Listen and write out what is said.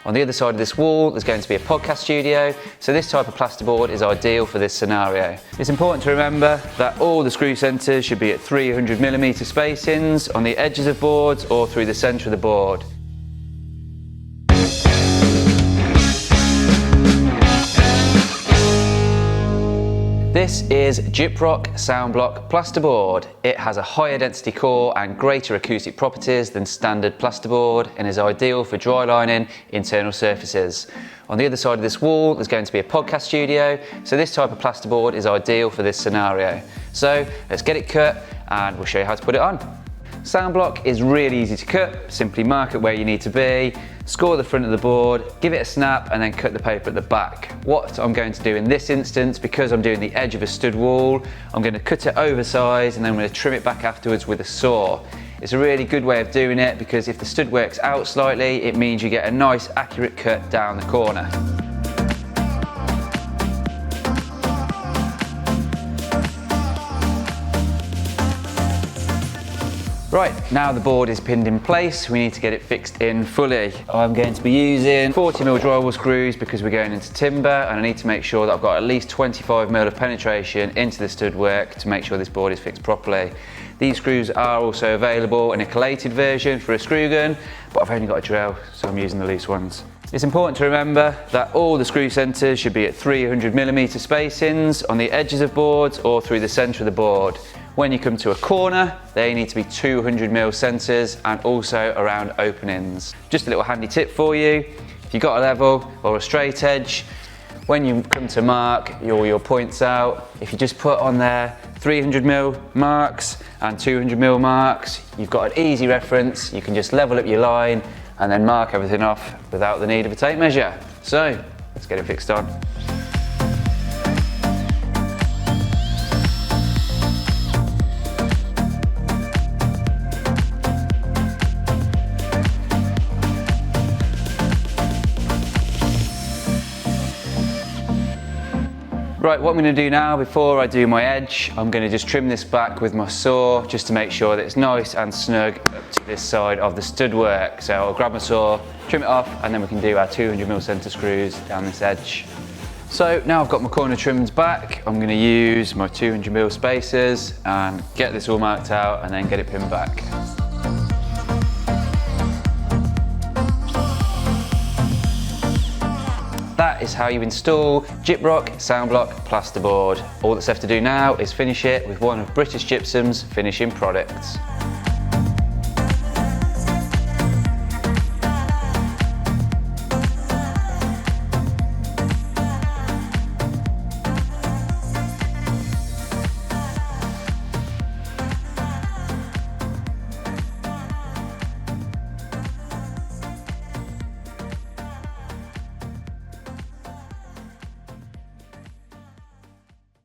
On the other side of this wall, there's going to be a podcast studio, so this type of plasterboard is ideal for this scenario. It's important to remember that all the screw centres should be at 300mm spacings on the edges of boards or through the centre of the board. This is Gyproc SoundBloc Plasterboard. It has a higher density core and greater acoustic properties than standard plasterboard and is ideal for dry lining internal surfaces. On the other side of this wall, there's going to be a podcast studio, so this type of plasterboard is ideal for this scenario. So let's get it cut and we'll show you how to put it on. SoundBloc is really easy to cut. Simply mark it where you need to be, score the front of the board, give it a snap and then cut the paper at the back. What I'm going to do in this instance, because I'm doing the edge of a stud wall, I'm going to cut it oversized and then I'm going to trim it back afterwards with a saw. It's a really good way of doing it because if the stud works out slightly, it means you get a nice accurate cut down the corner. Right, now the board is pinned in place, we need to get it fixed in fully. I'm going to be using 40mm drywall screws because we're going into timber and I need to make sure that I've got at least 25mm of penetration into the stud work to make sure this board is fixed properly. These screws are also available in a collated version for a screw gun, but I've only got a drill, so I'm using the loose ones. It's important to remember that all the screw centres should be at 300mm spacings on the edges of boards or through the centre of the board. When you come to a corner, they need to be 200mm centres and also around openings. Just a little handy tip for you, if you've got a level or a straight edge, when you come to mark your points out, if you just put on there 300mm marks and 200mm marks, you've got an easy reference, you can just level up your line and then mark everything off without the need of a tape measure. So, let's get it fixed on. Right, what I'm going to do now, before I do my edge, I'm going to just trim this back with my saw just to make sure that it's nice and snug up to this side of the stud work. So I'll grab my saw, trim it off, and then we can do our 200mm centre screws down this edge. So now I've got my corner trimmed back, I'm going to use my 200mm spacers and get this all marked out and then get it pinned back. That is how you install Gyproc SoundBloc Plasterboard. All that's left to do now is finish it with one of British Gypsum's finishing products.